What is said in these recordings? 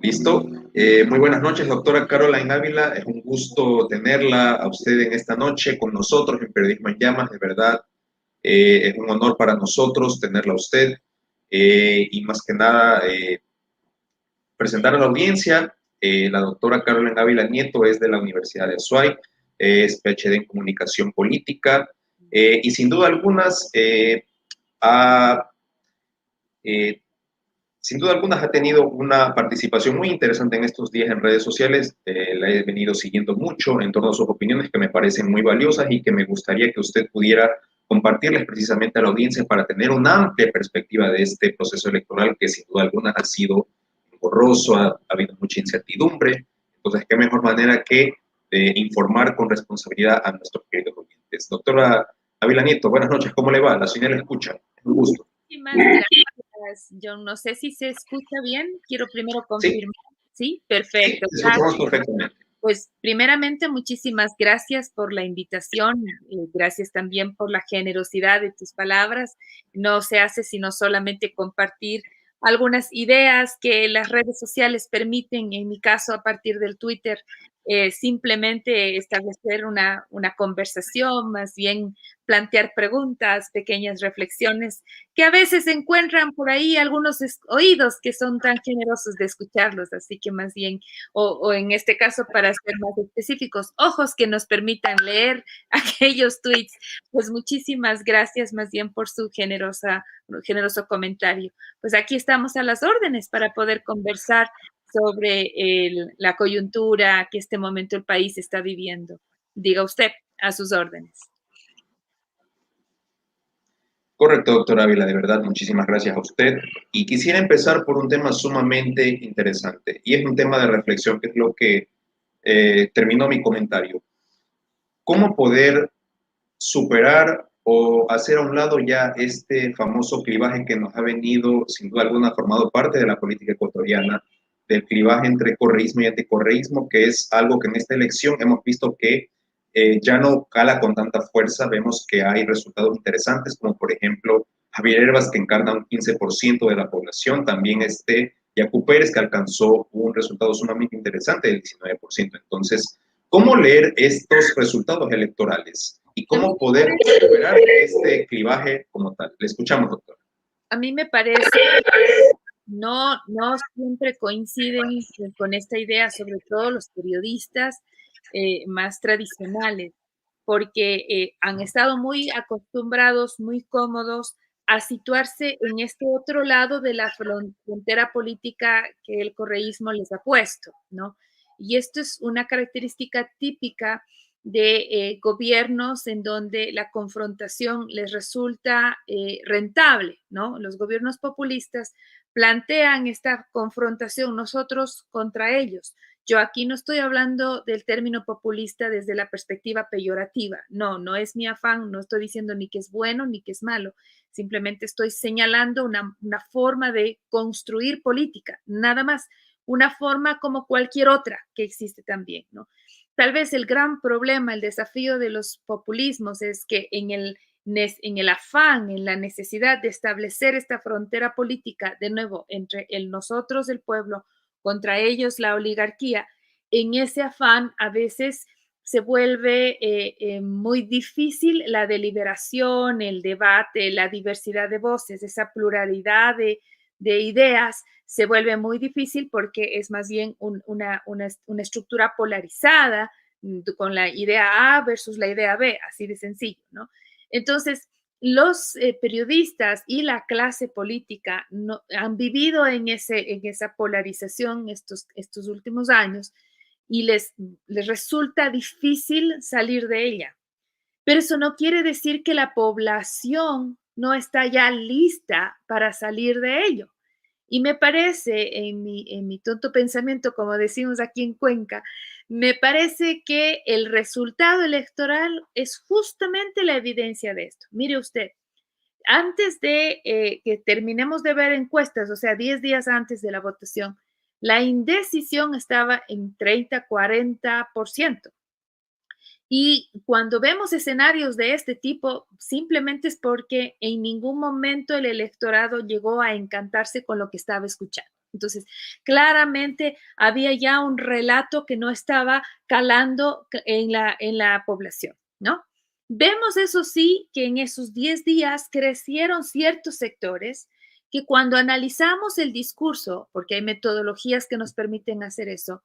Listo. Muy buenas noches, doctora Caroline Ávila. Es un gusto tenerla a usted en esta noche con nosotros en Periodismo en Llamas. De verdad, es un honor para nosotros tenerla a usted. Y más que nada, presentar a la audiencia. La doctora Caroline Ávila Nieto es de la Universidad de Azuay, es PhD en Comunicación Política y sin duda algunas ha eh, sin duda algunas ha tenido una participación muy interesante en estos días en redes sociales. La he venido siguiendo mucho en torno a sus opiniones que me parecen muy valiosas y que me gustaría que usted pudiera compartirles precisamente a la audiencia para tener una amplia perspectiva de este proceso electoral que sin duda alguna ha sido borroso, ha habido mucha incertidumbre. Entonces, qué mejor manera que informar con responsabilidad a nuestros queridos oyentes. Doctora Ávila Nieto, buenas noches, ¿cómo le va? La señora le escucha. Un gusto. Muchísimas gracias. Yo no sé si se escucha bien. Quiero primero Sí, confirmar. Sí, sí, perfecto. escuchamos perfectamente. Pues primeramente, muchísimas gracias por la invitación. Gracias también por la generosidad de tus palabras. No se hace sino solamente compartir algunas ideas que las redes sociales permiten, en mi caso a partir del Twitter, simplemente establecer una conversación, más bien plantear preguntas, pequeñas reflexiones, que a veces encuentran por ahí algunos oídos que son tan generosos de escucharlos, así que más bien, o en este caso, para ser más específicos, ojos que nos permitan leer aquellos tweets. Pues muchísimas gracias más bien por su generoso comentario. Pues aquí estamos a las órdenes para poder conversar sobre la coyuntura que este momento el país está viviendo. Diga usted, a sus órdenes. Correcto, doctora Ávila, de verdad, muchísimas gracias a usted. Y quisiera empezar por un tema sumamente interesante, y es un tema de reflexión, que es lo que terminó mi comentario. ¿Cómo poder superar o hacer a un lado ya este famoso clivaje que nos ha venido, sin duda alguna, formado parte de la política ecuatoriana, del clivaje entre correísmo y anticorreísmo, que es algo que en esta elección hemos visto que ya no cala con tanta fuerza? Vemos que hay resultados interesantes, como por ejemplo Javier Herbas, que encarna un 15% de la población, también Yacu Pérez, que alcanzó un resultado sumamente interesante del 19%. Entonces, ¿cómo leer estos resultados electorales y A mí cómo me poder parece, superar este clivaje como tal? Le escuchamos, doctor. a mí me parece no siempre coinciden con esta idea, sobre todo los periodistas más tradicionales, porque han estado muy acostumbrados, muy cómodos a situarse en este otro lado de la frontera política que el correísmo les ha puesto, ¿no? Y esto es una característica típica de gobiernos en donde la confrontación les resulta rentable, ¿no? Los gobiernos populistas plantean esta confrontación nosotros contra ellos. Yo aquí no estoy hablando del término populista desde la perspectiva peyorativa. No, no es mi afán, no estoy diciendo ni que es bueno ni que es malo. Simplemente estoy señalando una forma de construir política, nada más. Una forma como cualquier otra que existe también, ¿no? Tal vez el gran problema, el desafío de los populismos es que en el afán, en la necesidad de establecer esta frontera política, de nuevo, entre el nosotros, el pueblo, contra ellos, la oligarquía, en ese afán a veces se vuelve muy difícil la deliberación, el debate, la diversidad de voces, esa pluralidad de ideas se vuelve muy difícil porque es más bien una estructura polarizada con la idea A versus la idea B, así de sencillo, ¿no? Entonces, los periodistas y la clase política no, han vivido en esa polarización estos últimos años y les resulta difícil salir de ella. Pero eso no quiere decir que la población no está ya lista para salir de ello. Y me parece, en mi tonto pensamiento, como decimos aquí en Cuenca, me parece que el resultado electoral es justamente la evidencia de esto. Mire usted, antes de que terminemos de ver encuestas, o sea, 10 días antes de la votación, la indecisión estaba en 30-40%. Y cuando vemos escenarios de este tipo, simplemente es porque en ningún momento el electorado llegó a encantarse con lo que estaba escuchando. Entonces, claramente había ya un relato que no estaba calando en la población, ¿no? Vemos, eso sí, que en esos 10 días crecieron ciertos sectores que cuando analizamos el discurso, porque hay metodologías que nos permiten hacer eso,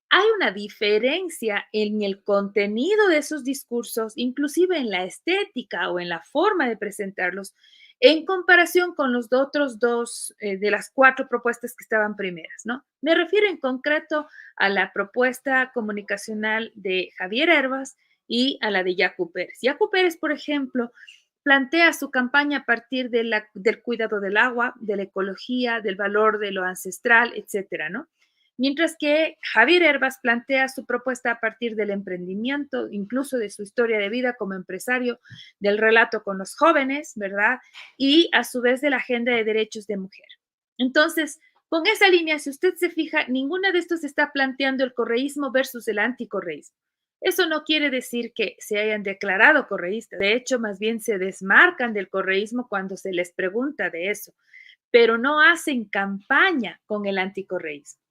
hay una diferencia en el contenido de esos discursos, inclusive en la estética o en la forma de presentarlos, en comparación con los otros dos de las 4 propuestas que estaban primeras, ¿no? Me refiero en concreto a la propuesta comunicacional de Javier Herbas y a la de Yacu Pérez. Yacu Pérez, por ejemplo, plantea su campaña a partir del cuidado del agua, de la ecología, del valor de lo ancestral, etcétera, ¿no? Mientras que Javier Herbas plantea su propuesta a partir del emprendimiento, incluso de su historia de vida como empresario, del relato con los jóvenes, ¿verdad? Y a su vez de la agenda de derechos de mujer. Entonces, con esa línea, si usted se fija, ninguna de estos está planteando el correísmo versus el anticorreísmo. Eso no quiere decir que se hayan declarado correístas. De hecho, más bien se desmarcan del correísmo cuando se les pregunta de eso, pero no hacen campaña con el anticorreísmo.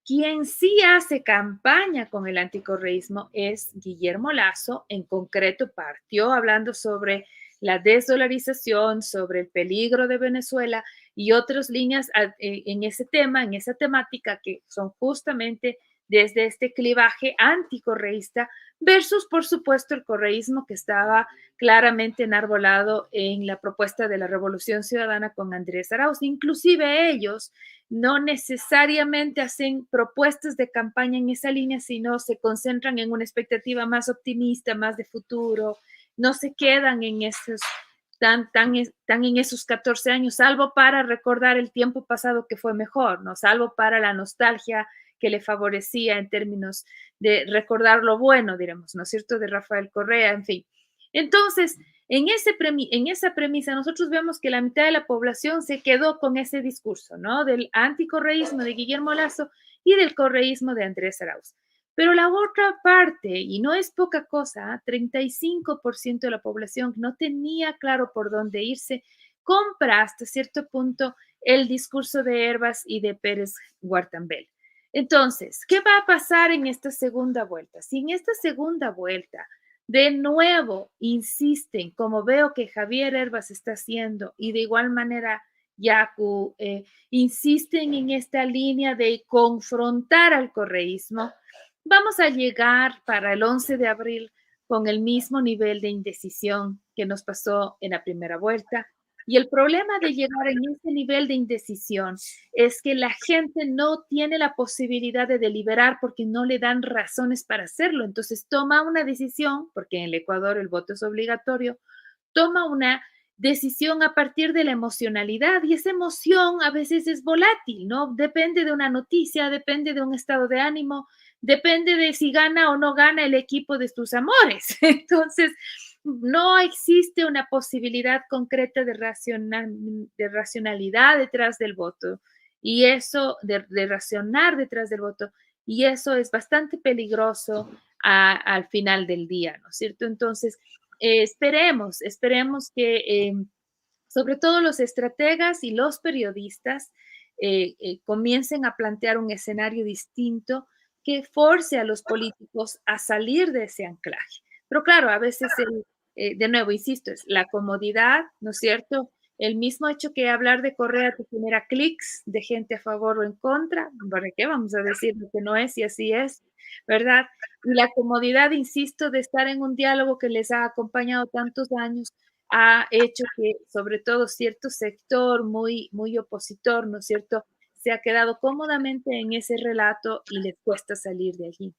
Quien sí hace campaña con el anticorreísmo es Guillermo Lazo. En concreto, partió hablando sobre la desdolarización, sobre el peligro de Venezuela y otras líneas en ese tema, en esa temática, que son justamente desde este clivaje anticorreísta versus, por supuesto, el correísmo que estaba claramente enarbolado en la propuesta de la Revolución Ciudadana con Andrés Arauz. Inclusive ellos no necesariamente hacen propuestas de campaña en esa línea, sino se concentran en una expectativa más optimista, más de futuro, no se quedan en esos tan en esos 14 años, salvo para recordar el tiempo pasado que fue mejor, ¿no? Salvo para la nostalgia que le favorecía en términos de recordar lo bueno, diremos, ¿no es cierto?, de Rafael Correa, en fin. Entonces, en esa premisa, nosotros vemos que la mitad de la población se quedó con ese discurso, ¿no? Del anticorreísmo de Guillermo Lazo y del correísmo de Andrés Arauz. Pero la otra parte, y no es poca cosa, 35% de la población no tenía claro por dónde irse, compra hasta cierto punto el discurso de Herbas y de Pérez Guartambel. Entonces, ¿qué va a pasar en esta segunda vuelta? Si en esta segunda vuelta de nuevo insisten, como veo que Javier Herbas está haciendo, y de igual manera Yacu, insisten en esta línea de confrontar al correísmo, vamos a llegar para el 11 de abril con el mismo nivel de indecisión que nos pasó en la primera vuelta. Y el problema de llegar en ese nivel de indecisión es que la gente no tiene la posibilidad de deliberar porque no le dan razones para hacerlo. Entonces toma una decisión, porque en el Ecuador el voto es obligatorio, toma una decisión a partir de la emocionalidad, y esa emoción a veces es volátil, ¿no? Depende de una noticia, depende de un estado de ánimo, depende de si gana o no gana el equipo de tus amores. Entonces, no existe una posibilidad concreta de racionalidad detrás del voto, y eso, de racionar detrás del voto, y eso es bastante peligroso al final del día, ¿no es cierto? Entonces, esperemos que sobre todo los estrategas y los periodistas comiencen a plantear un escenario distinto que force a los políticos a salir de ese anclaje. Pero claro, a veces, de nuevo, insisto, es la comodidad, ¿no es cierto? El mismo hecho que hablar de Correa te genera clics de gente a favor o en contra. ¿Para qué vamos a decir lo que no es y así es? ¿Verdad? Y la comodidad, insisto, de estar en un diálogo que les ha acompañado tantos años, ha hecho que, sobre todo, cierto sector muy, muy opositor, ¿no es cierto?, se ha quedado cómodamente en ese relato y les cuesta salir de allí.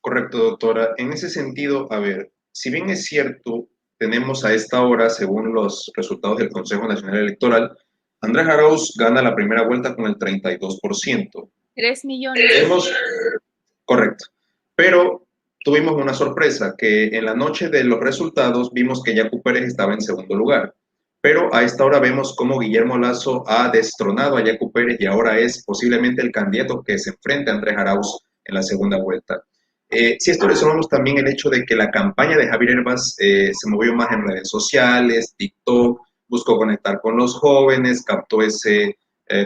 Correcto, doctora. En ese sentido, a ver, si bien es cierto, tenemos a esta hora, según los resultados del Consejo Nacional Electoral, Andrés Arauz gana la primera vuelta con el 32%. 3 millones. Correcto. Pero tuvimos una sorpresa, que en la noche de los resultados vimos que Yacu Pérez estaba en segundo lugar. Pero a esta hora vemos cómo Guillermo Lazo ha destronado a Yacu Pérez y ahora es posiblemente el candidato que se enfrenta a Andrés Arauz en la segunda vuelta. Si esto le sumamos también el hecho de que la campaña de Javier Herbas se movió más en redes sociales, TikTok, buscó conectar con los jóvenes, captó ese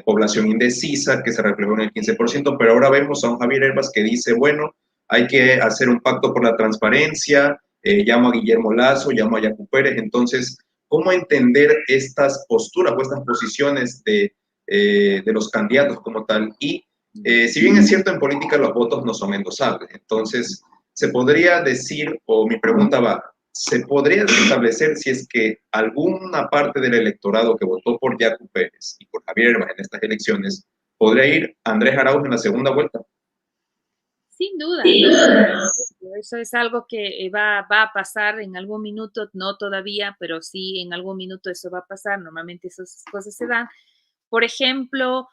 población indecisa que se reflejó en el 15%, pero ahora vemos a un Javier Herbas que dice, bueno, hay que hacer un pacto por la transparencia, llamo a Guillermo Lasso, llamo a Yacu Pérez. Entonces, ¿cómo entender estas posturas o estas posiciones de los candidatos como tal? Y si bien es cierto, en política los votos no son endosables, entonces se podría decir, o mi pregunta va, ¿se podría establecer si es que alguna parte del electorado que votó por Yacu Pérez y por Javier Herbas en estas elecciones podría ir Andrés Arauz en la segunda vuelta? Sin duda, eso es algo que va a pasar en algún minuto, no todavía, pero sí en algún minuto eso va a pasar. Normalmente esas cosas se dan. Por ejemplo,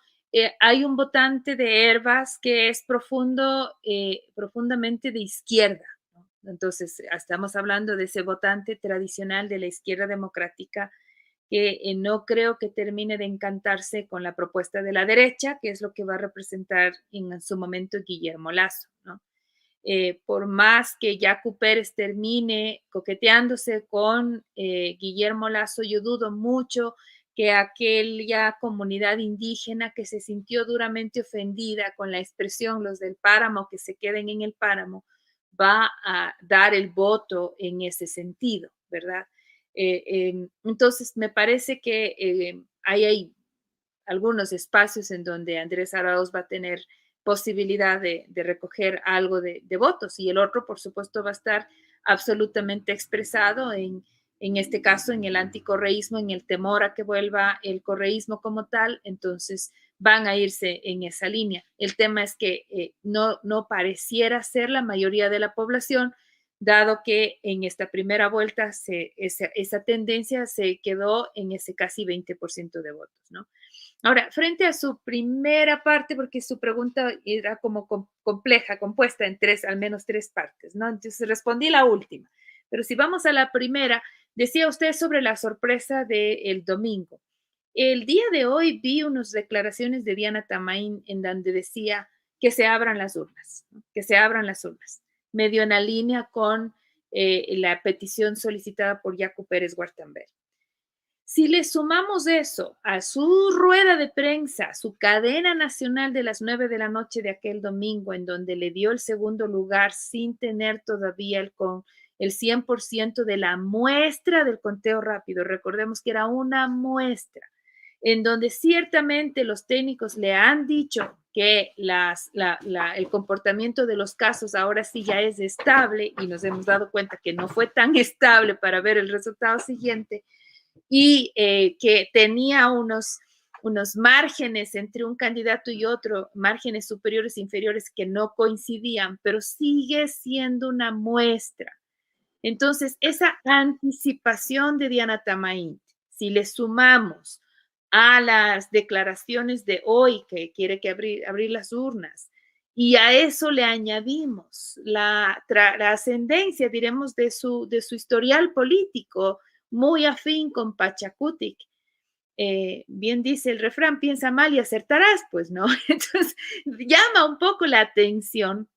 hay un votante de Herbas que es profundamente de izquierda, ¿no? Entonces, estamos hablando de ese votante tradicional de la izquierda democrática que no creo que termine de encantarse con la propuesta de la derecha, que es lo que va a representar en su momento Guillermo Lasso, ¿no? Por más que Yacu Pérez termine coqueteándose con Guillermo Lasso, yo dudo mucho que aquella comunidad indígena que se sintió duramente ofendida con la expresión los del páramo que se queden en el páramo va a dar el voto en ese sentido, ¿verdad? Entonces, me parece que hay algunos espacios en donde Andrés Arauz va a tener posibilidad de recoger algo de votos y el otro, por supuesto, va a estar absolutamente expresado en este caso, en el anticorreísmo, en el temor a que vuelva el correísmo como tal, entonces van a irse en esa línea. El tema es que no pareciera ser la mayoría de la población, dado que en esta primera vuelta esa tendencia se quedó en ese casi 20% de votos, ¿no? Ahora, frente a su primera parte, porque su pregunta era como compleja, compuesta en al menos tres partes, ¿no? Entonces respondí la última. Pero si vamos a la primera, decía usted sobre la sorpresa del domingo. El día de hoy vi unas declaraciones de Diana Tamain en donde decía que se abran las urnas, ¿no? Que se abran las urnas, medio en la línea con la petición solicitada por Yacu Pérez Guartamber. Si le sumamos eso a su rueda de prensa, su cadena nacional de las 9 de la noche de aquel domingo, en donde le dio el segundo lugar sin tener todavía el 100% de la muestra del conteo rápido, recordemos que era una muestra, en donde ciertamente los técnicos le han dicho que el comportamiento de los casos ahora sí ya es estable y nos hemos dado cuenta que no fue tan estable para ver el resultado siguiente y que tenía unos márgenes entre un candidato y otro, márgenes superiores e inferiores que no coincidían, pero sigue siendo una muestra. Entonces, esa anticipación de Diana Tamain, si le sumamos a las declaraciones de hoy que quiere que abrir las urnas, y a eso le añadimos la ascendencia, diremos, de su historial político, muy afín con Pachacutic. Bien dice el refrán, piensa mal y acertarás, pues no. Entonces, llama un poco la atención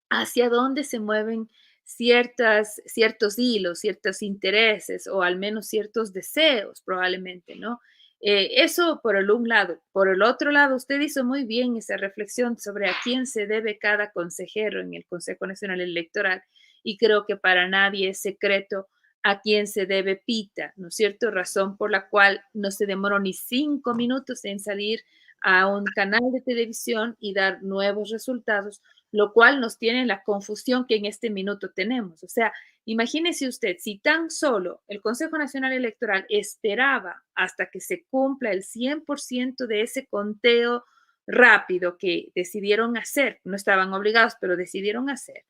hacia dónde se mueven ciertos hilos, ciertos intereses o al menos ciertos deseos, probablemente, ¿no? Eso por un lado. Por el otro lado, usted hizo muy bien esa reflexión sobre a quién se debe cada consejero en el Consejo Nacional Electoral y creo que para nadie es secreto a quién se debe Pita, ¿no es cierto? Razón por la cual no se demoró ni 5 minutos en salir a un canal de televisión y dar nuevos resultados, lo cual nos tiene en la confusión que en este minuto tenemos. O sea, imagínese usted, si tan solo el Consejo Nacional Electoral esperaba hasta que se cumpla el 100% de ese conteo rápido que decidieron hacer, no estaban obligados, pero decidieron hacer,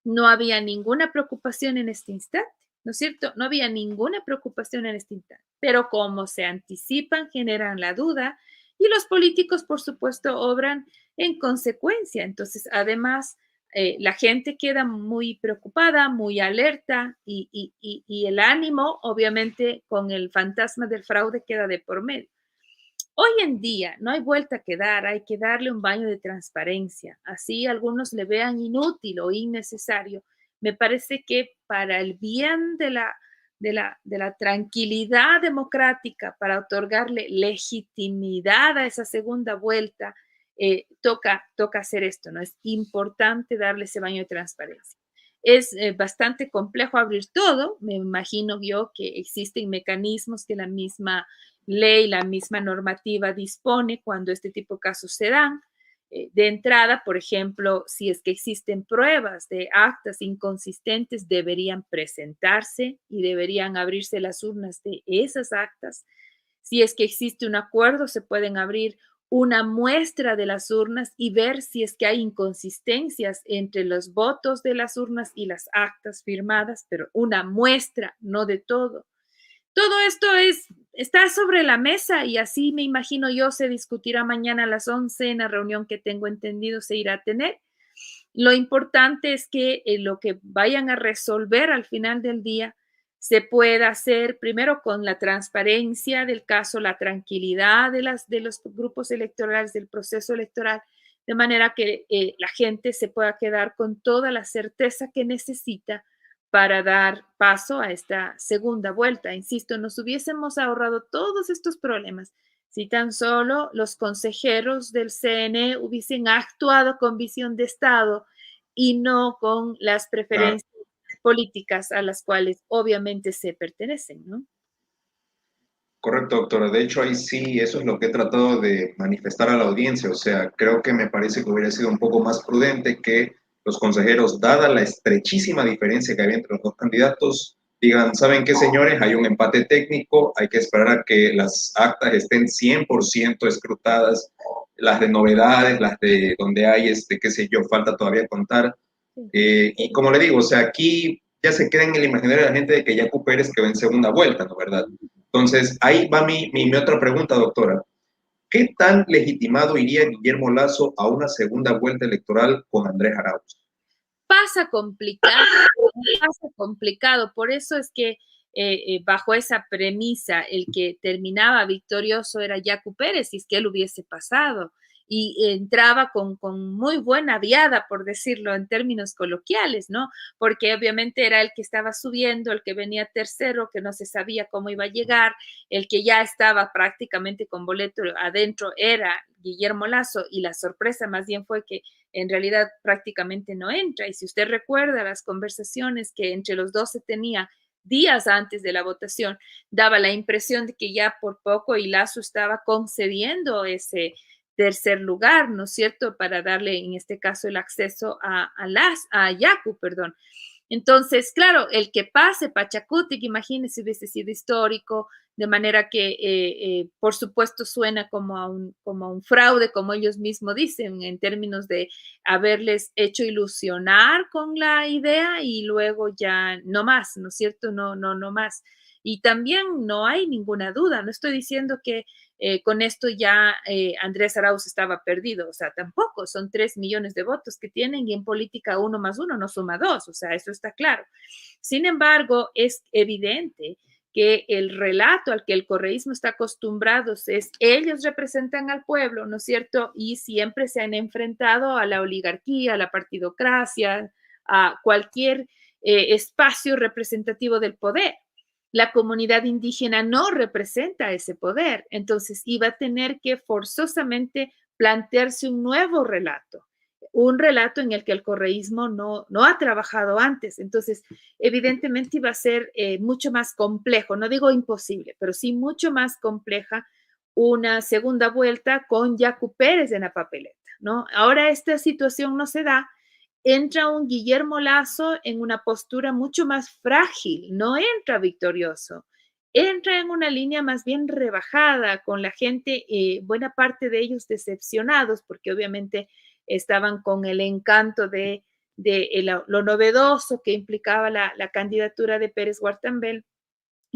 no había ninguna preocupación en este instante, ¿no es cierto? No había ninguna preocupación en este instante, pero como se anticipan, generan la duda y los políticos, por supuesto, obran en consecuencia. Entonces, además, la gente queda muy preocupada, muy alerta y el ánimo, obviamente, con el fantasma del fraude queda de por medio. Hoy en día no hay vuelta que dar, hay que darle un baño de transparencia. Así algunos le vean inútil o innecesario. Me parece que para el bien de la tranquilidad democrática para otorgarle legitimidad a esa segunda vuelta, toca hacer esto, ¿no? Es importante darle ese baño de transparencia. Es bastante complejo abrir todo, me imagino yo que existen mecanismos que la misma ley, la misma normativa dispone cuando este tipo de casos se dan. De entrada, por ejemplo, si es que existen pruebas de actas inconsistentes, deberían presentarse y deberían abrirse las urnas de esas actas. Si es que existe un acuerdo, se pueden abrir una muestra de las urnas y ver si es que hay inconsistencias entre los votos de las urnas y las actas firmadas, pero una muestra, no de todo. Todo esto está sobre la mesa y así me imagino yo se discutirá mañana a las 11 en la reunión que tengo entendido se irá a tener. Lo importante es que lo que vayan a resolver al final del día se pueda hacer primero con la transparencia del caso, la tranquilidad de los grupos electorales, del proceso electoral, de manera que la gente se pueda quedar con toda la certeza que necesita para dar paso a esta segunda vuelta. Insisto, nos hubiésemos ahorrado todos estos problemas si tan solo los consejeros del CNE hubiesen actuado con visión de Estado y no con las Claro. preferencias políticas a las cuales obviamente se pertenecen, ¿no? Correcto, doctora. De hecho, ahí sí, eso es lo que he tratado de manifestar a la audiencia. O sea, creo que me parece que hubiera sido un poco más prudente que los consejeros, dada la estrechísima diferencia que había entre los dos candidatos, digan, ¿saben qué, señores? Hay un empate técnico, hay que esperar a que las actas estén 100% escrutadas, las de novedades, las de donde hay, qué sé yo, falta todavía contar. Sí. Y como le digo, o sea, aquí ya se queda en el imaginario de la gente de que Yacu Pérez quedó en segunda vuelta, ¿no? ¿Verdad? Entonces, ahí va mi otra pregunta, doctora. ¿Qué tan legitimado iría Guillermo Lasso a una segunda vuelta electoral con Andrés Arauz? Pasa complicado, pasa complicado. Por eso es que bajo esa premisa, el que terminaba victorioso era Yacu Pérez, si es que él hubiese pasado. Y entraba con muy buena viada, por decirlo en términos coloquiales, ¿no? Porque obviamente era el que estaba subiendo, el que venía tercero, que no se sabía cómo iba a llegar, el que ya estaba prácticamente con boleto adentro era Guillermo Lasso, y la sorpresa más bien fue que en realidad prácticamente no entra. Y si usted recuerda las conversaciones que entre los dos se tenía días antes de la votación, daba la impresión de que ya por poco y Lasso estaba concediendo ese tercer lugar, ¿no es cierto?, para darle en este caso el acceso a Yacu, perdón. Entonces, claro, el que pase Pachacutic, imagínense, hubiese sido histórico, de manera que, por supuesto, suena como a un fraude, como ellos mismos dicen, en términos de haberles hecho ilusionar con la idea y luego ya no más, ¿no es cierto? No más. Y también no hay ninguna duda, no estoy diciendo que con esto ya Andrés Arauz estaba perdido, o sea, tampoco, son 3 millones de votos que tienen y en política 1 más 1 no suma 2, o sea, eso está claro. Sin embargo, es evidente que el relato al que el correísmo está acostumbrado es ellos representan al pueblo, ¿no es cierto? Y siempre se han enfrentado a la oligarquía, a la partidocracia, a cualquier espacio representativo del poder. La comunidad indígena no representa ese poder, entonces iba a tener que forzosamente plantearse un nuevo relato, un relato en el que el correísmo no ha trabajado antes. Entonces, evidentemente iba a ser mucho más complejo, no digo imposible, pero sí mucho más compleja una segunda vuelta con Yacu Pérez en la papeleta, ¿no? Ahora esta situación no se da, entra un Guillermo Lasso en una postura mucho más frágil, no entra victorioso, entra en una línea más bien rebajada, con la gente, buena parte de ellos decepcionados, porque obviamente estaban con el encanto de lo novedoso que implicaba la candidatura de Pérez Guartambel,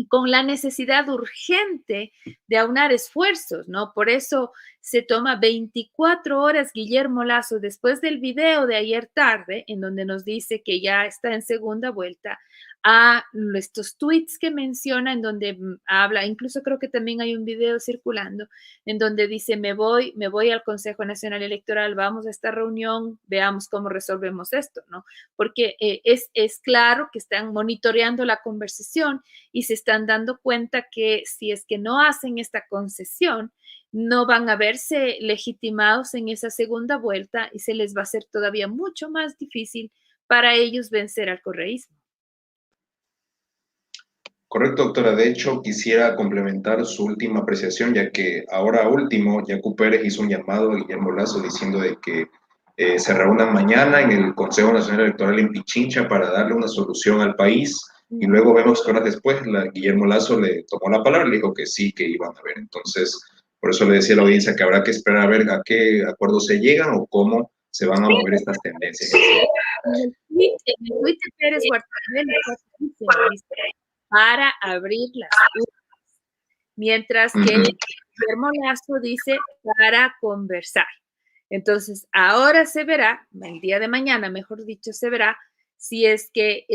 y con la necesidad urgente de aunar esfuerzos, ¿no? Por eso se toma 24 horas Guillermo Lasso después del video de ayer tarde, en donde nos dice que ya está en segunda vuelta, a estos tweets que menciona, en donde habla, incluso creo que también hay un video circulando, en donde dice, me voy al Consejo Nacional Electoral, vamos a esta reunión, veamos cómo resolvemos esto, ¿no? Porque es claro que están monitoreando la conversación y se están dando cuenta que si es que no hacen esta concesión, no van a verse legitimados en esa segunda vuelta y se les va a hacer todavía mucho más difícil para ellos vencer al correísmo. Correcto, doctora. De hecho, quisiera complementar su última apreciación, ya que ahora último, Yacu Pérez hizo un llamado a Guillermo Lasso diciendo de que se reúnan mañana en el Consejo Nacional Electoral en Pichincha para darle una solución al país. Y luego vemos que horas después Guillermo Lasso le tomó la palabra y le dijo que sí, que iban a ver. Entonces, por eso le decía a la audiencia que habrá que esperar a ver a qué acuerdos se llegan o cómo se van a mover estas tendencias. En el tweet de Pérez Guartamela dice, para abrir las urnas, mientras que Guillermo Lasso dice para conversar. Entonces, ahora se verá, el día de mañana, mejor dicho, se verá si es que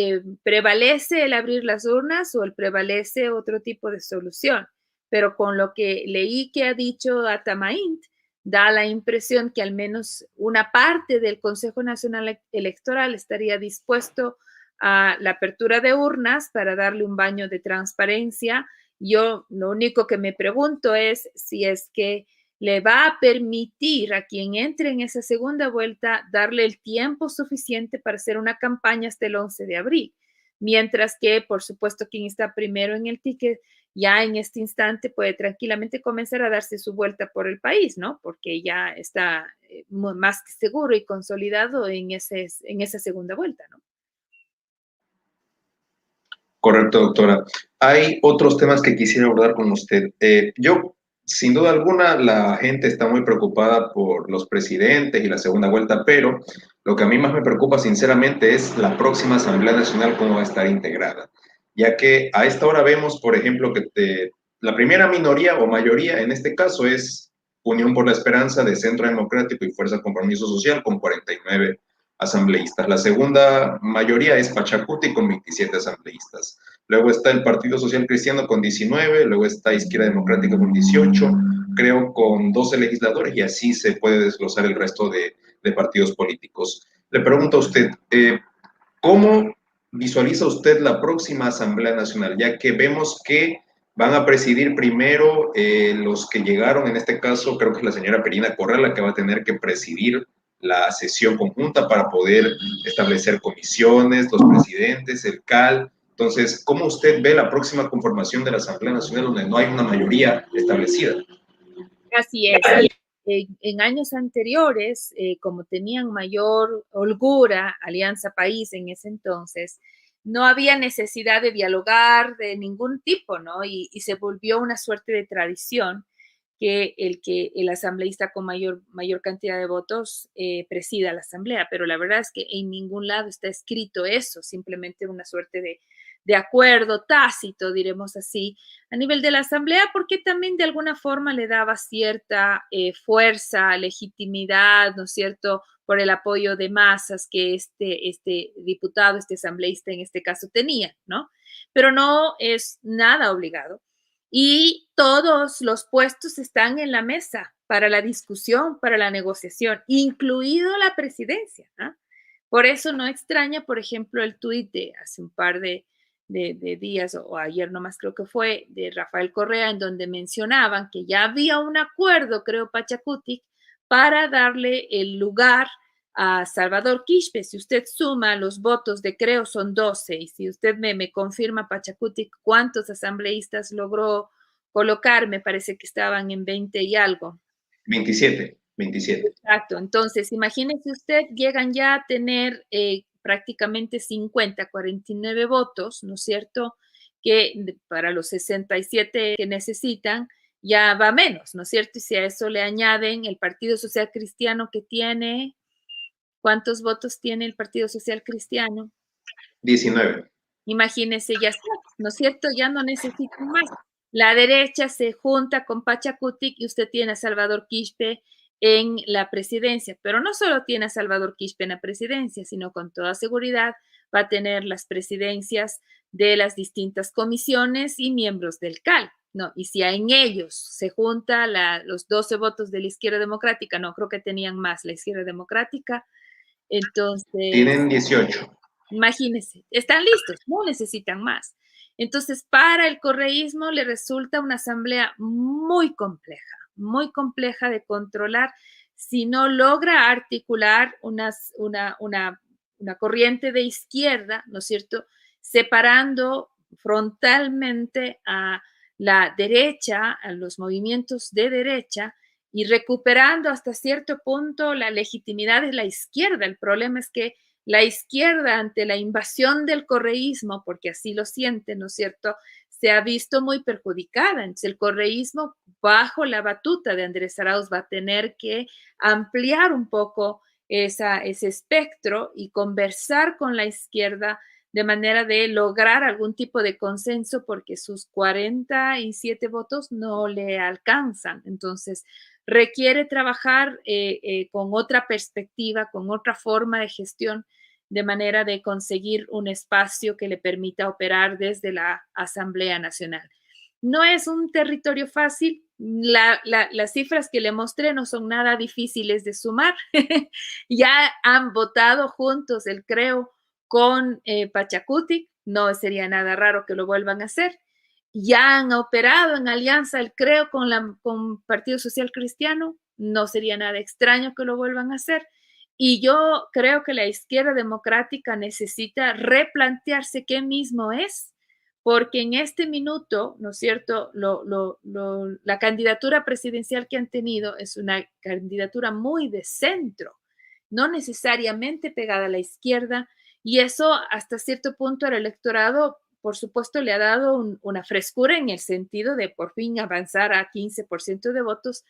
prevalece el abrir las urnas o el prevalece otro tipo de solución. Pero con lo que leí que ha dicho Atamaint, da la impresión que al menos una parte del Consejo Nacional Electoral estaría dispuesto a la apertura de urnas para darle un baño de transparencia. Yo lo único que me pregunto es si es que le va a permitir a quien entre en esa segunda vuelta darle el tiempo suficiente para hacer una campaña hasta el 11 de abril. Mientras que, por supuesto, quien está primero en el ticket ya en este instante puede tranquilamente comenzar a darse su vuelta por el país, ¿no? Porque ya está más que seguro y consolidado en esa segunda vuelta, ¿no? Correcto, doctora. Hay otros temas que quisiera abordar con usted. Sin duda alguna, la gente está muy preocupada por los presidentes y la segunda vuelta, pero lo que a mí más me preocupa, sinceramente, es la próxima Asamblea Nacional, cómo va a estar integrada. Ya que a esta hora vemos, por ejemplo, que la primera minoría o mayoría en este caso es Unión por la Esperanza de Centro Democrático y Fuerza Compromiso Social con 49 asambleístas. La segunda mayoría es Pachacuti con 27 asambleístas. Luego está el Partido Social Cristiano con 19, luego está Izquierda Democrática con 18, creo con 12 legisladores y así se puede desglosar el resto de partidos políticos. Le pregunto a usted, ¿cómo visualiza usted la próxima Asamblea Nacional? Ya que vemos que van a presidir primero los que llegaron, en este caso creo que es la señora Perina Correa la que va a tener que presidir la sesión conjunta para poder establecer comisiones, los presidentes, el CAL. Entonces, ¿cómo usted ve la próxima conformación de la Asamblea Nacional donde no hay una mayoría establecida? Así es. En años anteriores, como tenían mayor holgura, Alianza País en ese entonces, no había necesidad de dialogar de ningún tipo, ¿no? Y se volvió una suerte de tradición que el asambleísta con mayor cantidad de votos presida la asamblea, pero la verdad es que en ningún lado está escrito eso, simplemente una suerte de acuerdo tácito, diremos así, a nivel de la asamblea, porque también de alguna forma le daba cierta fuerza, legitimidad, ¿no es cierto?, por el apoyo de masas que este diputado, este asambleísta en este caso tenía, ¿no? Pero no es nada obligado. Y todos los puestos están en la mesa para la discusión, para la negociación, incluido la presidencia, ¿eh? Por eso no extraña, por ejemplo, el tuit de hace un par de días o ayer nomás creo que fue de Rafael Correa, en donde mencionaban que ya había un acuerdo, creo, Pachacuti, para darle el lugar a Salvador Quispe. Si usted suma los votos de creo son 12 y si usted me confirma, Pachacuti, cuántos asambleístas logró colocar, me parece que estaban en 20 y algo. 27. Exacto. Entonces, imagínese usted, llegan ya a tener prácticamente 50, 49 votos, ¿no es cierto? Que para los 67 que necesitan, ya va menos, ¿no es cierto? Y si a eso le añaden el Partido Social Cristiano que tiene, ¿cuántos votos tiene el Partido Social Cristiano? 19. imagínense, ya está, ¿no es cierto? Ya no necesitan más. La derecha se junta con Pachacutic y usted tiene a Salvador Quispe en la presidencia, pero no solo tiene a Salvador Quispe en la presidencia, sino con toda seguridad va a tener las presidencias de las distintas comisiones y miembros del CAL, ¿no? Y si en ellos se junta los 12 votos de la izquierda democrática, no creo que tenían más la izquierda democrática, entonces, Tienen 18. imagínense, están listos, no necesitan más. Entonces, para el correísmo le resulta una asamblea muy compleja de controlar si no logra articular una corriente de izquierda, ¿no es cierto?, separando frontalmente a la derecha, a los movimientos de derecha, y recuperando hasta cierto punto la legitimidad de la izquierda. El problema es que la izquierda, ante la invasión del correísmo, porque así lo siente, ¿no es cierto?, se ha visto muy perjudicada. Entonces, el correísmo, bajo la batuta de Andrés Arauz, va a tener que ampliar un poco ese espectro y conversar con la izquierda de manera de lograr algún tipo de consenso, porque sus 47 votos no le alcanzan. Entonces, requiere trabajar con otra perspectiva, con otra forma de gestión, de manera de conseguir un espacio que le permita operar desde la Asamblea Nacional. No es un territorio fácil. Las cifras que le mostré no son nada difíciles de sumar. Ya han votado juntos el Creo con Pachacutic, no sería nada raro que lo vuelvan a hacer. Ya han operado en alianza el Creo con Partido Social Cristiano, no sería nada extraño que lo vuelvan a hacer. Y yo creo que la izquierda democrática necesita replantearse qué mismo es, porque en este minuto, ¿no es cierto?, la candidatura presidencial que han tenido es una candidatura muy de centro, no necesariamente pegada a la izquierda, y eso hasta cierto punto al electorado, por supuesto, le ha dado una frescura en el sentido de por fin avanzar a 15% de votos,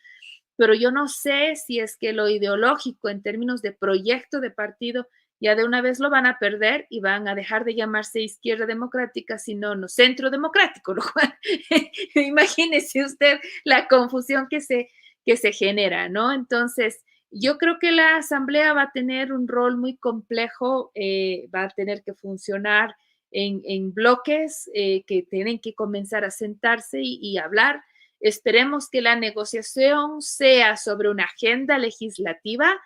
pero yo no sé si es que lo ideológico en términos de proyecto de partido ya de una vez lo van a perder y van a dejar de llamarse izquierda democrática, sino no, centro democrático, lo cual imagínese usted la confusión que se genera, ¿no? Entonces, yo creo que la asamblea va a tener un rol muy complejo, va a tener que funcionar en bloques que tienen que comenzar a sentarse y hablar. Esperemos que la negociación sea sobre una agenda legislativa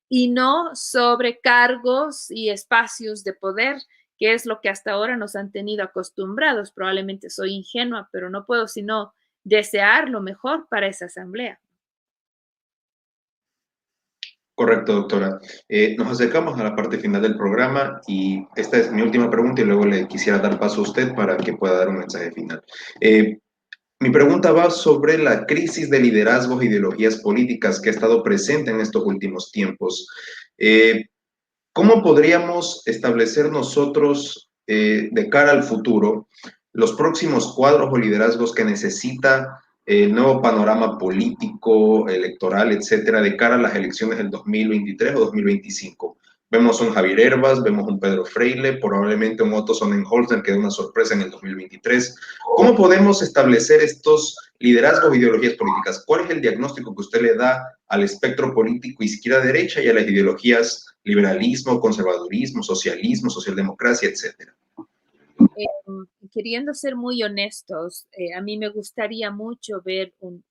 y no sobre cargos y espacios de poder, que es lo que hasta ahora nos han tenido acostumbrados. Probablemente soy ingenua, pero no puedo sino desear lo mejor para esa asamblea. Correcto, doctora. Nos acercamos a la parte final del programa y esta es mi última pregunta y luego le quisiera dar paso a usted para que pueda dar un mensaje final. Mi pregunta va sobre la crisis de liderazgos e ideologías políticas que ha estado presente en estos últimos tiempos. ¿Cómo podríamos establecer nosotros de cara al futuro los próximos cuadros o liderazgos que necesita el nuevo panorama político, electoral, etcétera, de cara a las elecciones del 2023 o 2025? Vemos un Javier Herbas, vemos un Pedro Freile, probablemente un Otto Sonnenholzer que dé una sorpresa en el 2023. ¿Cómo podemos establecer estos liderazgos e ideologías políticas? ¿Cuál es el diagnóstico que usted le da al espectro político izquierda-derecha y a las ideologías liberalismo, conservadurismo, socialismo, socialdemocracia, etcétera? Queriendo ser muy honestos, a mí me gustaría mucho ver un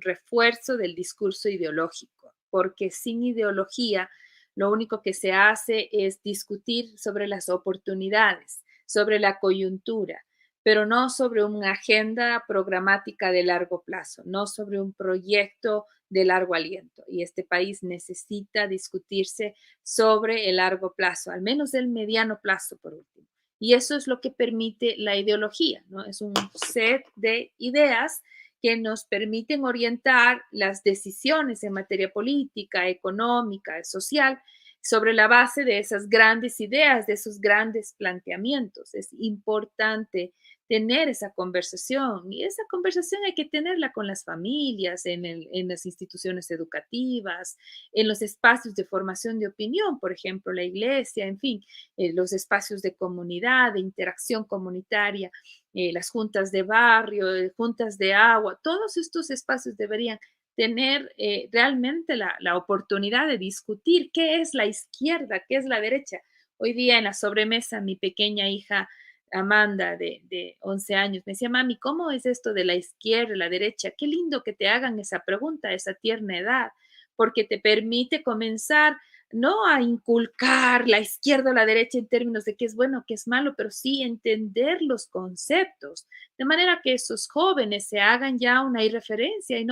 refuerzo del discurso ideológico, porque sin ideología lo único que se hace es discutir sobre las oportunidades, sobre la coyuntura, pero no sobre una agenda programática de largo plazo, no sobre un proyecto de largo aliento. Y este país necesita discutirse sobre el largo plazo, al menos el mediano plazo por último. Y eso es lo que permite la ideología, ¿no? Es un set de ideas que nos permiten orientar las decisiones en materia política, económica, social, sobre la base de esas grandes ideas, de esos grandes planteamientos. Es importante tener esa conversación. Y esa conversación hay que tenerla con las familias, en las instituciones educativas, en los espacios de formación de opinión, por ejemplo, la iglesia, en fin, los espacios de comunidad, de interacción comunitaria, las juntas de barrio, juntas de agua, todos estos espacios deberían tener realmente la oportunidad de discutir qué es la izquierda, qué es la derecha. Hoy día en la sobremesa, mi pequeña hija Amanda, de 11 años, me decía, mami, ¿cómo es esto de la izquierda, la derecha? Qué lindo que te hagan esa pregunta a esa tierna edad, porque te permite comenzar no a inculcar la izquierda o la derecha en términos de qué es bueno, qué es malo, pero sí entender los conceptos, de manera que esos jóvenes se hagan ya una irreferencia y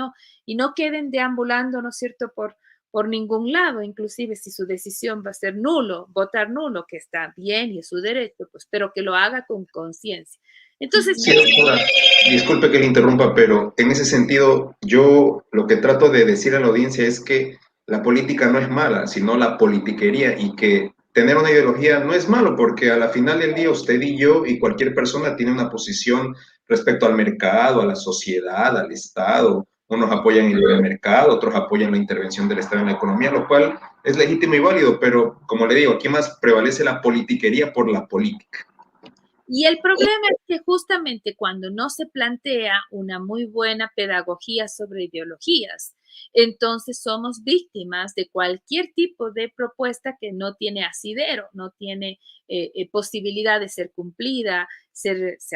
no queden deambulando, ¿no es cierto?, por ningún lado, inclusive si su decisión va a ser nulo, votar nulo, que está bien y es su derecho, pues, pero que lo haga con conciencia. Entonces, Sí, doctora, disculpe que le interrumpa, pero en ese sentido, yo lo que trato de decir a la audiencia es que la política no es mala, sino la politiquería, y que tener una ideología no es malo, porque a la final del día usted y yo y cualquier persona tiene una posición respecto al mercado, a la sociedad, al Estado. Unos apoyan el libre mercado, otros apoyan la intervención del Estado en la economía, lo cual es legítimo y válido, pero como le digo, aquí más prevalece la politiquería por la política. y el problema es que justamente cuando no se plantea una muy buena pedagogía sobre ideologías, entonces somos víctimas de cualquier tipo de propuesta que no tiene asidero, no tiene posibilidad de ser cumplida.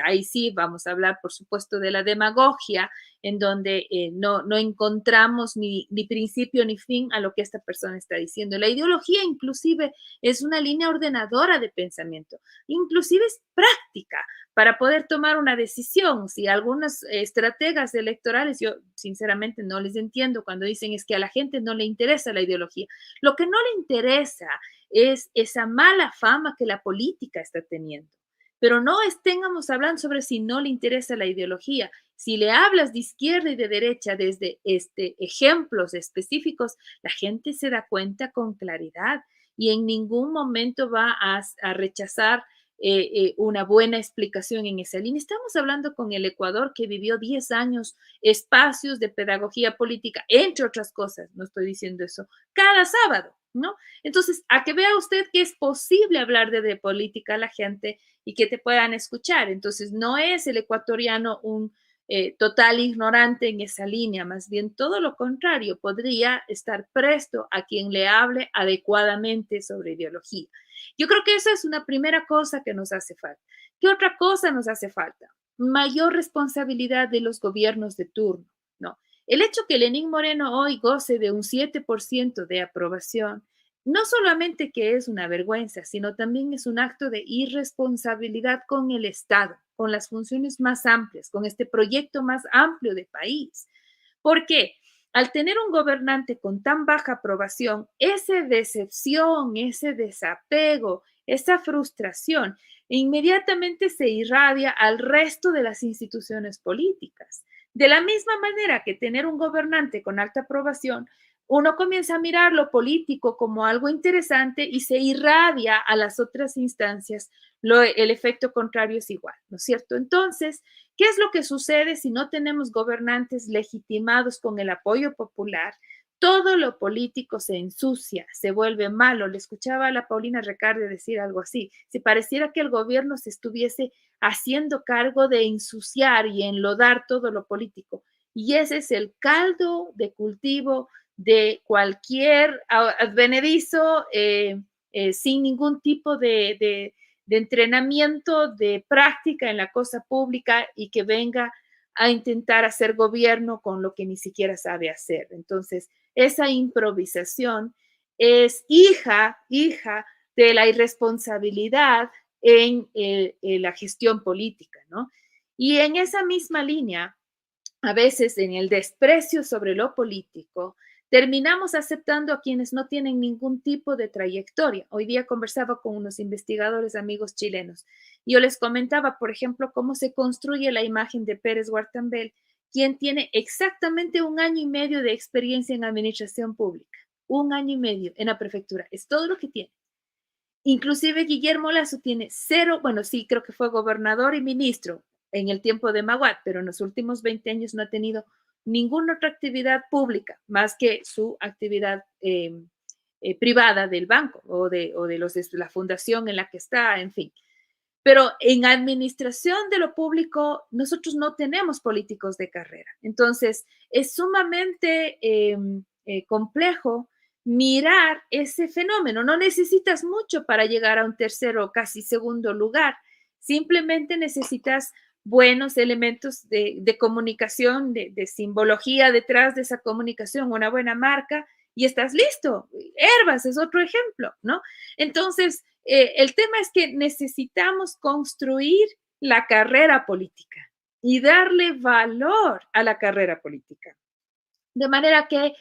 Ahí sí vamos a hablar, por supuesto, de la demagogia, en donde no encontramos ni principio ni fin a lo que esta persona está diciendo. La ideología inclusive es una línea ordenadora de pensamiento, inclusive es práctica para poder tomar una decisión. Si algunas estrategas electorales, yo sinceramente no les entiendo cuando dicen es que a la gente no le interesa la ideología. Lo que no le interesa es esa mala fama que la política está teniendo. Pero no estemos hablando sobre si no le interesa la ideología. Si le hablas de izquierda y de derecha desde ejemplos específicos, la gente se da cuenta con claridad y en ningún momento va a rechazar una buena explicación en esa línea. Estamos hablando con el Ecuador que vivió 10 años espacios de pedagogía política, entre otras cosas, no estoy diciendo eso, cada sábado, ¿no? Entonces, a que vea usted que es posible hablar de política a la gente y que te puedan escuchar. Entonces, no es el ecuatoriano un total ignorante en esa línea, más bien todo lo contrario, podría estar presto a quien le hable adecuadamente sobre ideología. Yo creo que esa es una primera cosa que nos hace falta. ¿Qué otra cosa nos hace falta? Mayor responsabilidad de los gobiernos de turno, ¿no? El hecho que Lenín Moreno hoy goce de un 7% de aprobación, no solamente que es una vergüenza, sino también es un acto de irresponsabilidad con el Estado, con las funciones más amplias, con este proyecto más amplio de país. ¿Por qué? Al tener un gobernante con tan baja aprobación, esa decepción, ese desapego, esa frustración, inmediatamente se irradia al resto de las instituciones políticas. De la misma manera que tener un gobernante con alta aprobación, uno comienza a mirar lo político como algo interesante y se irradia a las otras instancias. El efecto contrario es igual, ¿no es cierto? Entonces, ¿qué es lo que sucede si no tenemos gobernantes legitimados con el apoyo popular? Todo lo político se ensucia, se vuelve malo. Le escuchaba a la Paulina Recarde decir algo así. Si pareciera que el gobierno se estuviese haciendo cargo de ensuciar y enlodar todo lo político. Y ese es el caldo de cultivo de cualquier advenedizo sin ningún tipo de entrenamiento, de práctica en la cosa pública y que venga a intentar hacer gobierno con lo que ni siquiera sabe hacer. Entonces, esa improvisación es hija de la irresponsabilidad en la gestión política, ¿no? Y en esa misma línea, a veces en el desprecio sobre lo político, terminamos aceptando a quienes no tienen ningún tipo de trayectoria. Hoy día conversaba con unos investigadores amigos chilenos y yo les comentaba, por ejemplo, cómo se construye la imagen de Pérez Guartambel, quien tiene exactamente 1 año y medio de experiencia en administración pública. 1 año y medio en la prefectura, es todo lo que tiene. Inclusive Guillermo Lazo tiene cero, bueno, sí, creo que fue gobernador y ministro, en el tiempo de Maguad, pero en los últimos 20 años no ha tenido ninguna otra actividad pública más que su actividad privada del banco o de la fundación en la que está, en fin. Pero en administración de lo público, nosotros no tenemos políticos de carrera. Entonces, es sumamente complejo mirar ese fenómeno. No necesitas mucho para llegar a un tercero o casi segundo lugar. Simplemente necesitas buenos elementos de comunicación, de simbología detrás de esa comunicación, una buena marca, y estás listo. Herbas es otro ejemplo, ¿no? Entonces, el tema es que necesitamos construir la carrera política y darle valor a la carrera política. De manera que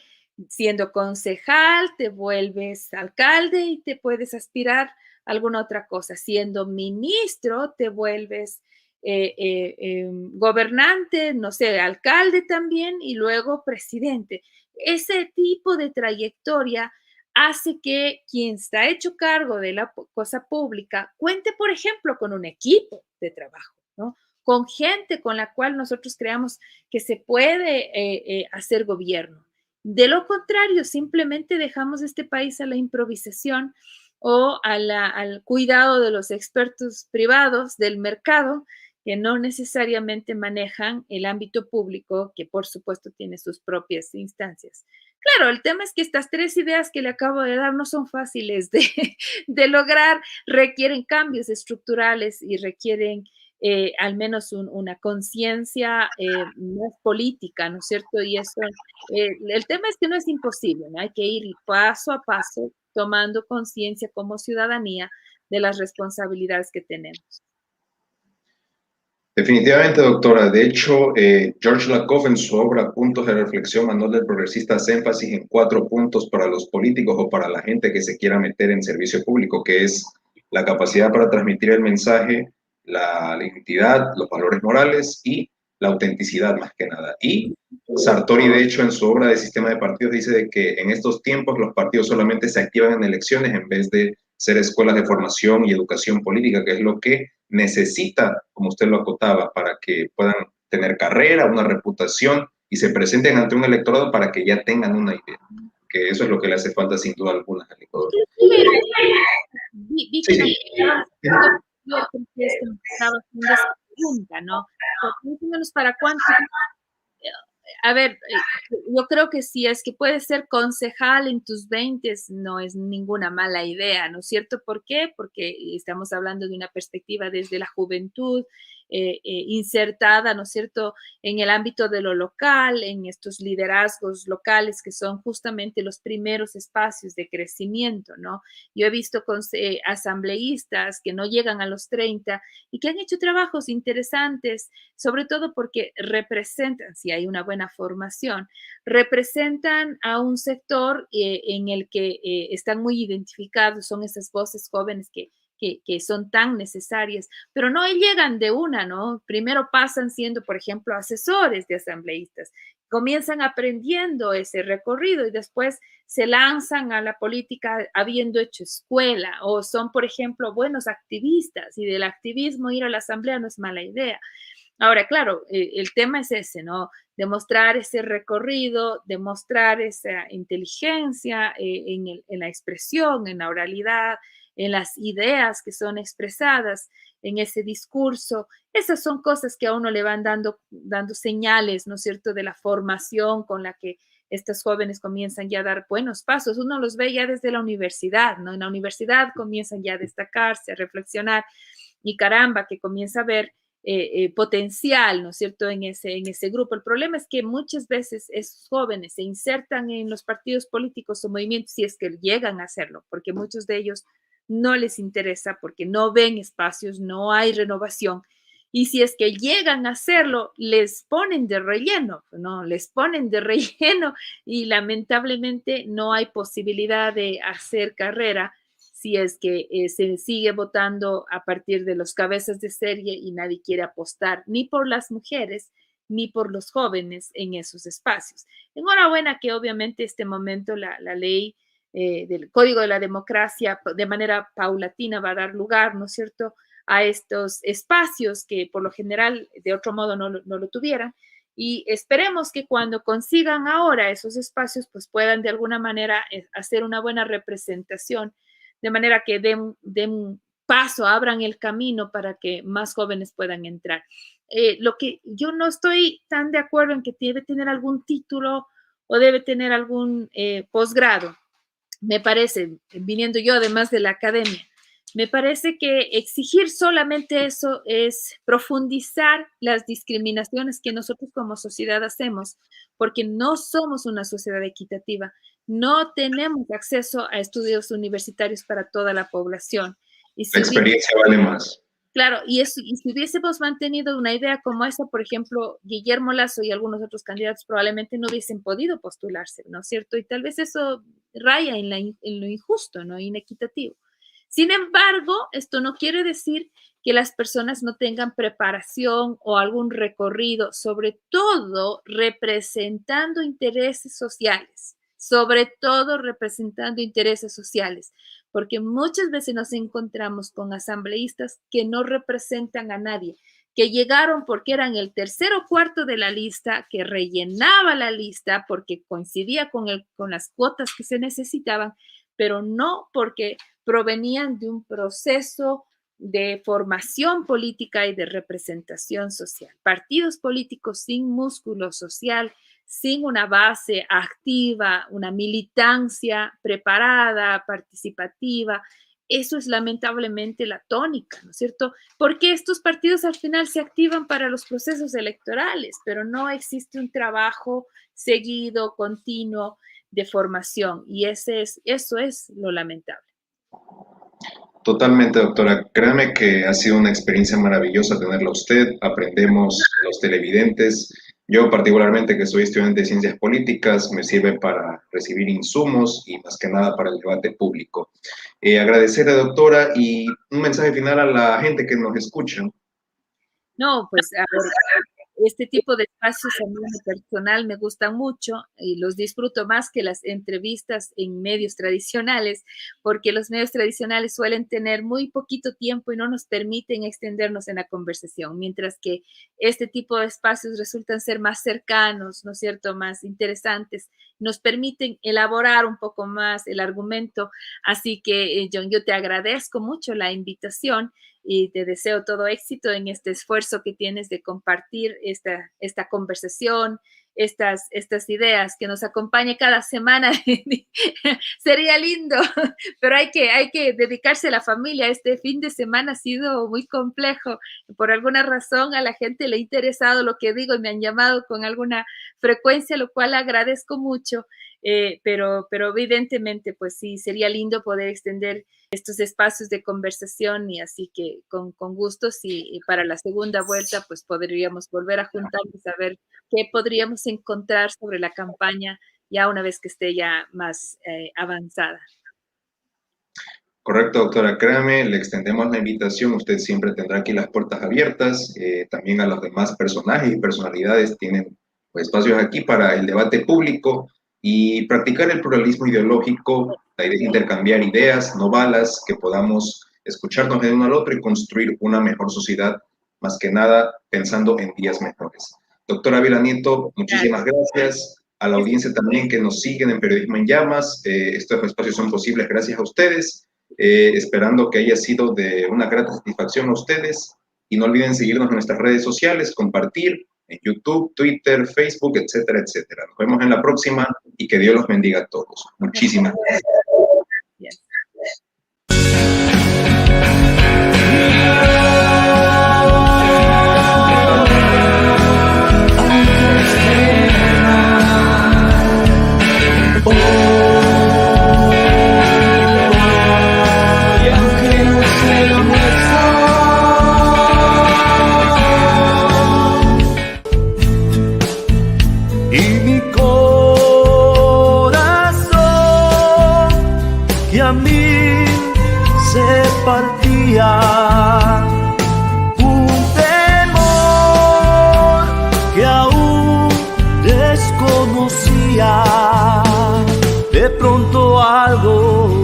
siendo concejal te vuelves alcalde y te puedes aspirar a alguna otra cosa. Siendo ministro te vuelves gobernante, no sé, alcalde también y luego presidente. Ese tipo de trayectoria hace que quien está hecho cargo de la cosa pública cuente, por ejemplo, con un equipo de trabajo, ¿no? Con gente con la cual nosotros creamos que se puede hacer gobierno. De lo contrario, simplemente dejamos este país a la improvisación o al cuidado de los expertos privados del mercado que no necesariamente manejan el ámbito público, que por supuesto tiene sus propias instancias. Claro, el tema es que estas tres ideas que le acabo de dar no son fáciles de lograr, requieren cambios estructurales y requieren al menos una conciencia más política, ¿no es cierto? Y eso, el tema es que no es imposible, ¿no? Hay que ir paso a paso tomando conciencia como ciudadanía de las responsabilidades que tenemos. Definitivamente, doctora. De hecho, George Lakoff en su obra Puntos de Reflexión, Manual del Progresista, hace énfasis en 4 puntos para los políticos o para la gente que se quiera meter en servicio público, que es la capacidad para transmitir el mensaje, la identidad, los valores morales y la autenticidad más que nada. Y Sartori, de hecho, en su obra de Sistema de Partidos, dice de que en estos tiempos los partidos solamente se activan en elecciones en vez de ser escuelas de formación y educación política, que es lo que necesita, como usted lo acotaba, para que puedan tener carrera, una reputación y se presenten ante un electorado para que ya tengan una idea. Que eso es lo que le hace falta sin duda alguna al Ecuador. Vi que nos estabas haciendo esa pregunta, ¿no? Más o menos para cuánto. A ver, yo creo que si es que puedes ser concejal en tus 20 no es ninguna mala idea, ¿no es cierto? ¿Por qué? Porque estamos hablando de una perspectiva desde la juventud, insertada, ¿no es cierto?, en el ámbito de lo local, en estos liderazgos locales que son justamente los primeros espacios de crecimiento, ¿no? Yo he visto asambleístas que no llegan a los 30 y que han hecho trabajos interesantes, sobre todo porque representan, si hay una buena formación, representan a un sector en el que están muy identificados, son esas voces jóvenes que son tan necesarias, pero no llegan de una, ¿no? Primero pasan siendo, por ejemplo, asesores de asambleístas, comienzan aprendiendo ese recorrido y después se lanzan a la política habiendo hecho escuela o son, por ejemplo, buenos activistas y del activismo ir a la asamblea no es mala idea. Ahora, claro, el tema es ese, ¿no? Demostrar ese recorrido, demostrar esa inteligencia en la expresión, en la oralidad, en las ideas que son expresadas en ese discurso. Esas son cosas que a uno le van dando señales, ¿no es cierto?, de la formación con la que estos jóvenes comienzan ya a dar buenos pasos. Uno los ve ya desde la universidad, ¿no? En la universidad comienzan ya a destacarse, a reflexionar y caramba, que comienza a ver potencial, ¿no es cierto?, en ese grupo. El problema es que muchas veces esos jóvenes se insertan en los partidos políticos o movimientos si es que llegan a hacerlo, porque muchos de ellos no les interesa porque no ven espacios, no hay renovación. Y si es que llegan a hacerlo, les ponen de relleno, ¿no? Les ponen de relleno y lamentablemente no hay posibilidad de hacer carrera si es que se sigue votando a partir de los cabezas de serie y nadie quiere apostar ni por las mujeres ni por los jóvenes en esos espacios. Enhorabuena que obviamente este momento la ley del Código de la Democracia de manera paulatina va a dar lugar, ¿no es cierto?, a estos espacios que por lo general de otro modo no lo tuvieran. Y esperemos que cuando consigan ahora esos espacios, pues puedan de alguna manera hacer una buena representación, de manera que den paso, abran el camino para que más jóvenes puedan entrar. Lo que yo no estoy tan de acuerdo en que debe tener algún título o debe tener algún posgrado, me parece, viniendo yo además de la academia, me parece que exigir solamente eso es profundizar las discriminaciones que nosotros como sociedad hacemos, porque no somos una sociedad equitativa, no tenemos acceso a estudios universitarios para toda la población. Y si la experiencia vale más. Claro, y si hubiésemos mantenido una idea como esa, por ejemplo, Guillermo Lasso y algunos otros candidatos probablemente no hubiesen podido postularse, ¿no es cierto? Y tal vez eso raya en lo injusto, ¿no? Inequitativo. Sin embargo, esto no quiere decir que las personas no tengan preparación o algún recorrido, sobre todo representando intereses sociales, porque muchas veces nos encontramos con asambleístas que no representan a nadie, que llegaron porque eran el tercer o cuarto de la lista, que rellenaba la lista porque coincidía con las cuotas que se necesitaban, pero no porque provenían de un proceso de formación política y de representación social. Partidos políticos sin músculo social, sin una base activa, una militancia preparada, participativa. Eso es lamentablemente la tónica, ¿no es cierto? Porque estos partidos al final se activan para los procesos electorales, pero no existe un trabajo seguido, continuo de formación, y eso es lo lamentable. Totalmente, doctora. Créame que ha sido una experiencia maravillosa tenerla a usted. Aprendemos los televidentes. Yo particularmente, que soy estudiante de ciencias políticas, me sirve para recibir insumos y más que nada para el debate público. Agradecerle, doctora, y un mensaje final a la gente que nos escucha. No, pues a ver, este tipo de espacios a mí en lo personal me gustan mucho y los disfruto más que las entrevistas en medios tradicionales, porque los medios tradicionales suelen tener muy poquito tiempo y no nos permiten extendernos en la conversación, mientras que este tipo de espacios resultan ser más cercanos, ¿no es cierto?, más interesantes, nos permiten elaborar un poco más el argumento. Así que, John, yo te agradezco mucho la invitación y te deseo todo éxito en este esfuerzo que tienes de compartir esta conversación, estas ideas, que nos acompañe cada semana. Sería lindo, pero hay que dedicarse a la familia. Este fin de semana ha sido muy complejo. Por alguna razón a la gente le ha interesado lo que digo y me han llamado con alguna frecuencia, lo cual agradezco mucho. Pero evidentemente, pues sí, sería lindo poder extender estos espacios de conversación, y así que con gusto, y para la segunda vuelta, pues podríamos volver a juntarnos a ver qué podríamos encontrar sobre la campaña ya una vez que esté ya más avanzada. Correcto, doctora, créame, le extendemos la invitación, usted siempre tendrá aquí las puertas abiertas, también a los demás personajes y personalidades tienen pues, espacios aquí para el debate público y practicar el pluralismo ideológico, la idea de intercambiar ideas, no balas, que podamos escucharnos el uno al otro y construir una mejor sociedad, más que nada pensando en días mejores. Doctora Ávila Nieto, muchísimas gracias. A la audiencia también que nos siguen en Periodismo en Llamas, estos espacios son posibles gracias a ustedes, esperando que haya sido de una grata satisfacción a ustedes, y no olviden seguirnos en nuestras redes sociales, compartir en YouTube, Twitter, Facebook, etcétera, etcétera. Nos vemos en la próxima y que Dios los bendiga a todos. Muchísimas gracias. Un temor que aún desconocía, de pronto algo